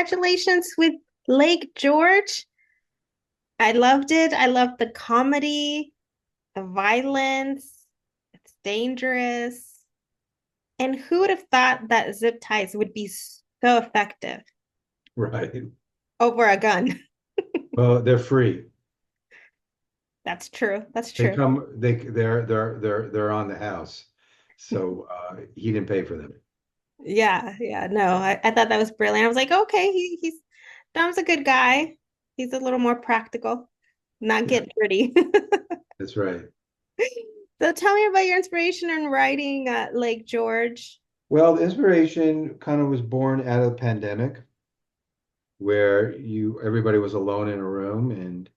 congratulations with Lake George. I loved it. I loved the comedy, the violence. It's dangerous. And who would have thought that zip ties would be so effective Right. over a gun? Well, they're free. That's true. That's They true. come, they're on the house. So he didn't pay for them. Yeah, yeah. No, I thought that was brilliant. I was like, okay, he's Dom's a good guy. He's a little more practical, not Yeah, get dirty. that's right. So tell me about your inspiration in writing Lake George. Well, the inspiration kind of was born out of the pandemic where everybody was alone in a room and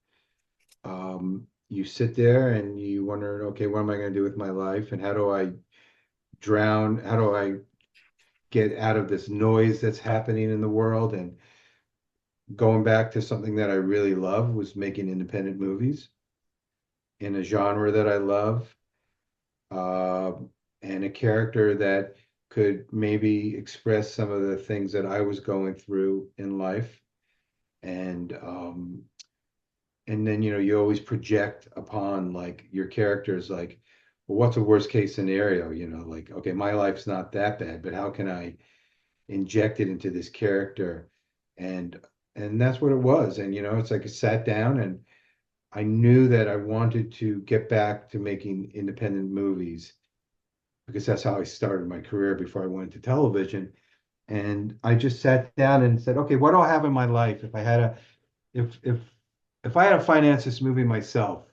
you sit there and you wonder, okay, what am I going to do with my life and how do I get out of this noise that's happening in the world? And going back to something that I really love was making independent movies in a genre that I love, uh, and a character that could maybe express some of the things that I was going through in life. And and then you always project upon like your characters like, well, what's a worst case scenario? Like, okay, my life's not that bad, but how can I inject it into this character? And and that's what it was. And it's like I sat down and I knew that I wanted to get back to making independent movies because that's how I started my career before I went to television. And I just sat down and said, okay, what do I have in my life if I had a if if I had to finance this movie myself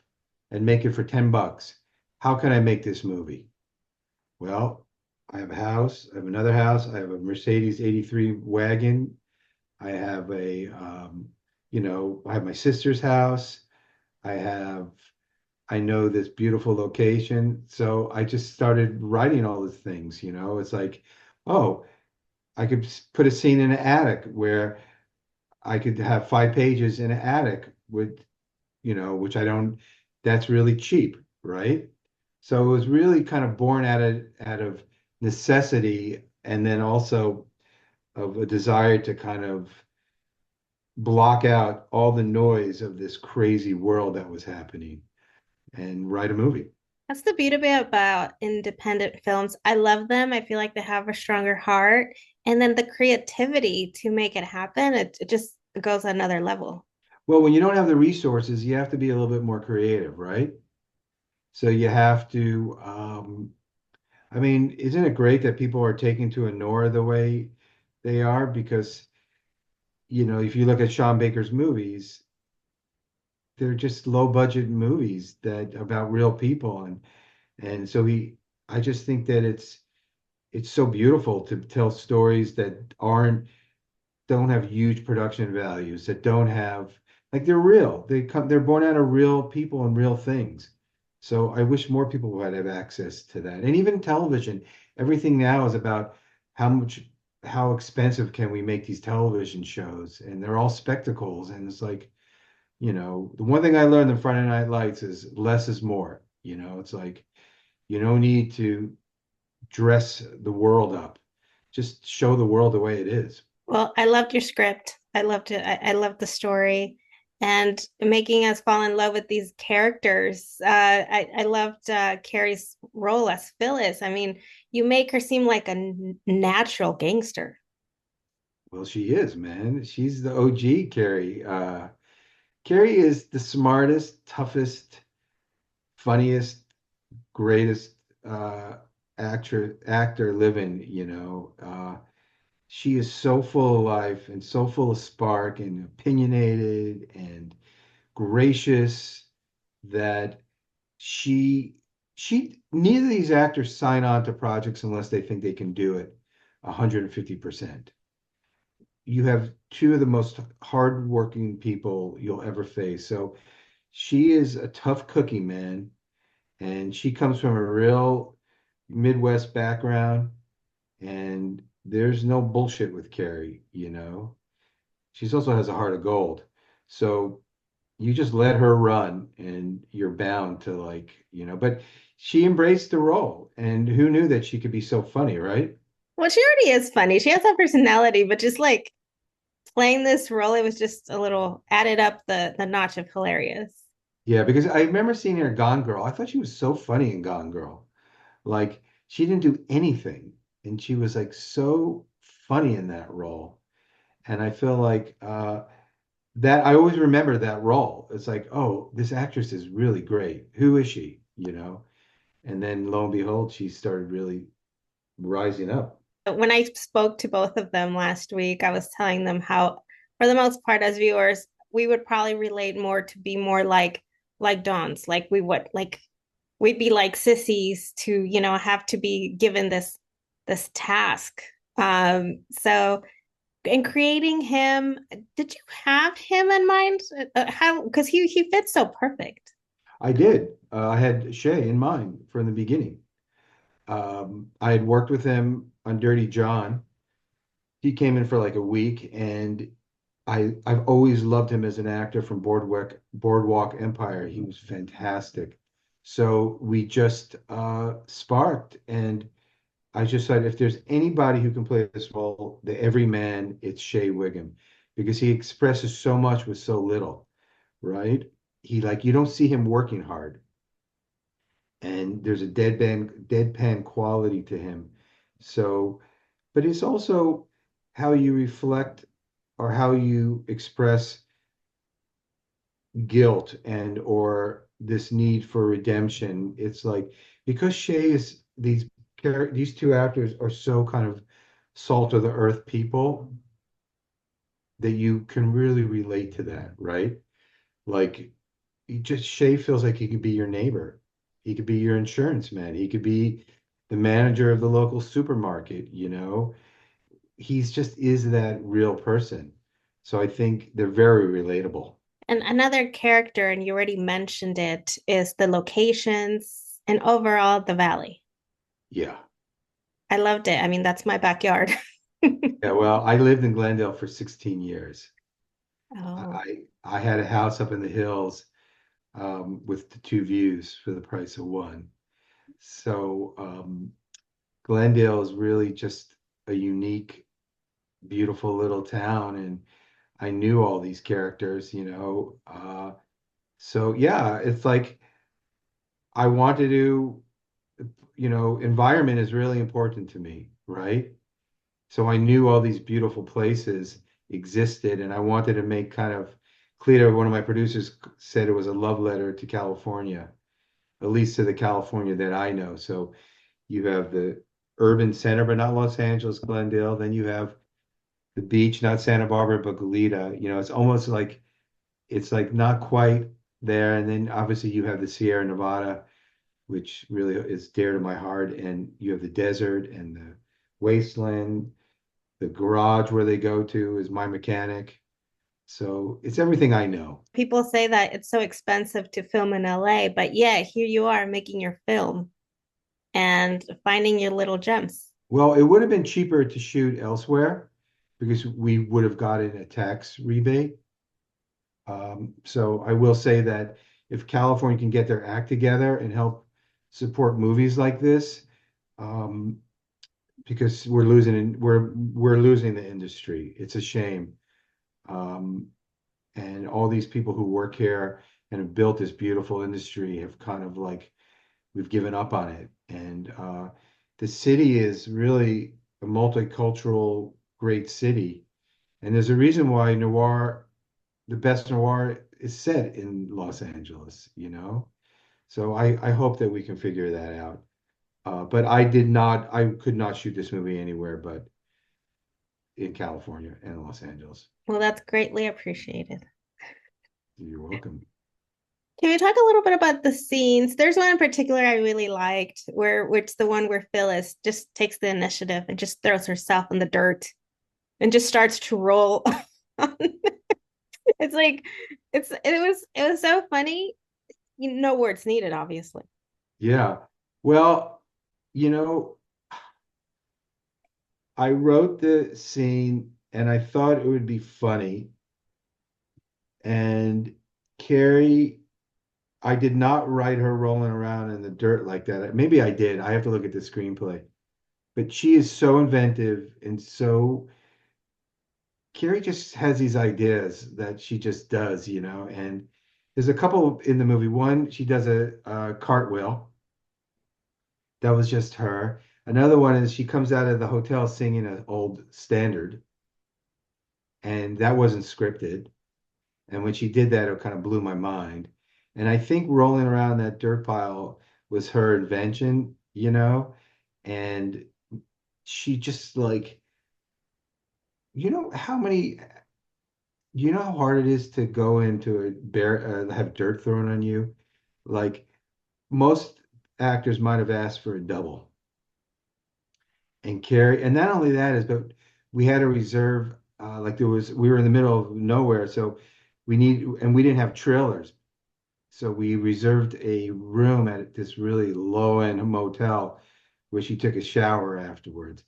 and make it for $10, how can I make this movie? Well, I have a house, I have another house, I have a Mercedes 83 wagon, I have I have my sister's house, I have I know this beautiful location. So I just started writing all these things. It's like, oh, I could put a scene in an attic where I could have 5 pages in an attic with, which I don't, that's really cheap, right? So it was really kind of born out of necessity and then also of a desire to kind of block out all the noise of this crazy world that was happening and write a movie. That's the beauty about independent films. I love them. I feel like they have a stronger heart. And then the creativity to make it happen, it just goes another level. Well, when you don't have the resources, you have to be a little bit more creative, right? So you have to, I mean, isn't it great that people are taking to Anora the way they are? Because, if you look at Sean Baker's movies, they're just low budget movies that about real people. And so I just think that it's so beautiful to tell stories that don't have huge production values, that don't have like they're real. They're born out of real people and real things. So I wish more people would have access to that. And even television, everything now is about how much how expensive can we make these television shows? And they're all spectacles. And it's like, the one thing I learned in Friday Night Lights is less is more. It's like you don't need to dress the world up. Just show the world the way it is. Well, I loved your script. I loved it. I loved the story and making us fall in love with these characters. I loved Carrie's role as Phyllis. I mean, you make her seem like a natural gangster. Well, she is, man. She's the OG Carrie. Carrie is the smartest, toughest, funniest, greatest actor living. She is so full of life and so full of spark and opinionated and gracious that she neither of these actors sign on to projects unless they think they can do it 150%. You have two of the most hardworking people you'll ever face. So she is a tough cookie, man. And she comes from a real Midwest background. And there's no bullshit with Carrie. She's also has a heart of gold. So you just let her run and you're bound to but she embraced the role. And who knew that she could be so funny, right? Well, she already is funny. She has that personality, but just like playing this role, it was just a little added up the notch of hilarious. Yeah, because I remember seeing her in Gone Girl. I thought she was so funny in Gone Girl. Like she didn't do anything, and she was like so funny in that role. And I feel like that I always remember that role. It's like, oh, this actress is really great. Who is she? You know? And then lo and behold, she started really rising up. When I spoke to both of them last week, I was telling them how, for the most part, as viewers, we would probably relate more to be more like Dons, like we would like we'd be like sissies to have to be given this task. So in creating him, did you have him in mind? How because he fits so perfect. I did. I had Shea in mind from the beginning. I had worked with him on Dirty John. He came in for like a week, and I've always loved him as an actor from Boardwalk Empire. He was fantastic. So we just sparked, and I just said, if there's anybody who can play this role, the everyman, it's Shea Whigham, because he expresses so much with so little, right? He like you don't see him working hard, and there's a deadpan quality to him. So, but it's also how you reflect or how you express guilt and or this need for redemption. It's like because Shay is these two actors are so kind of salt of the earth people that you can really relate to that, right? Like he just Shay feels like he could be your neighbor. He could be your insurance man. He could be the manager of the local supermarket, you know. He's just is that real person. So I think they're very relatable. And another character, and you already mentioned it, is the locations and overall the valley. Yeah. I loved it. I mean, that's my backyard. Yeah, well, I lived in Glendale for 16 years. Oh, I had a house up in the hills with the two views for the price of one. So Glendale is really just a unique, beautiful little town, and I knew all these characters, you know. So yeah, it's like I wanted to, you know, environment is really important to me, right? So I knew all these beautiful places existed, and I wanted to make kind of clear. One of my producers said it was a love letter to California, at least to the California that I know. So you have the urban center, but not Los Angeles, Glendale. Then you have the beach, not Santa Barbara, but Goleta. You know, it's almost like it's like not quite there. And then obviously you have the Sierra Nevada, which really is dear to my heart. And you have the desert and the wasteland. The garage where they go to is my mechanic. So it's everything I know. people say that it's so expensive to film in LA, but yeah, here you are making your film and finding your little gems. Well, it would have been cheaper to shoot elsewhere because we would have gotten a tax rebate. So I will say that if California can get their act together and help support movies like this, um, because we're losing the industry. It's a shame. Um, and all these people who work here and have built this beautiful industry have kind of like we've given up on it. And the city is really a multicultural, great city. And there's a reason why the best noir is set in Los Angeles, you know? So I hope that we can figure that out. But I could not shoot this movie anywhere but in California and Los Angeles. Well, that's greatly appreciated. You're welcome. Can we talk a little bit about the scenes? There's one in particular I really liked, which the one where Phyllis just takes the initiative and just throws herself in the dirt and just starts to roll. It's like it was so funny. No words needed, obviously. Yeah. Well, you know, I wrote the scene and I thought it would be funny. And Carrie, I did not write her rolling around in the dirt like that. Maybe I did. I have to look at the screenplay. But she is so inventive and so Carrie just has these ideas that she just does, and there's a couple in the movie. One, she does a cartwheel. That was just her. Another one is she comes out of the hotel singing an old standard, and that wasn't scripted. And when she did that, it kind of blew my mind. And I think rolling around that dirt pile was her invention, and she just like, you know how many, you know how hard it is to go into a bear, have dirt thrown on you? Like most actors might have asked for a double and carry. And not only that is, but we had a reserve, like we were in the middle of nowhere. So and we didn't have trailers. So we reserved a room at this really low-end motel where she took a shower afterwards.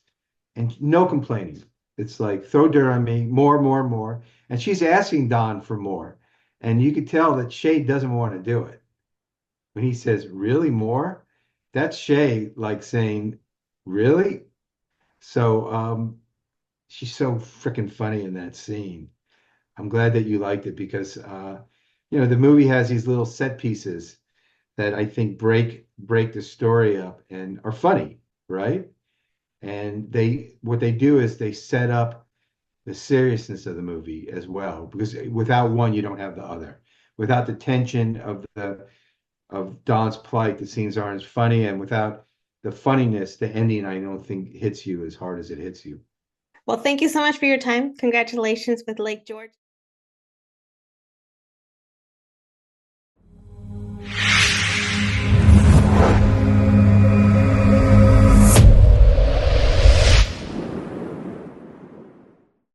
And no complaining. It's like, throw dirt on me, more, more, more. And she's asking Don for more. And you could tell that Shay doesn't want to do it. When he says, really more? That's Shay like saying, really? So she's so freaking funny in that scene. I'm glad that you liked it because the movie has these little set pieces that I think break the story up and are funny, right? And they what they do is they set up the seriousness of the movie as well, because without one, you don't have the other. Without the tension of Don's plight, the scenes aren't as funny, and without the funniness, the ending I don't think hits you as hard as it hits you. Well, thank you so much for your time. Congratulations with Lake George.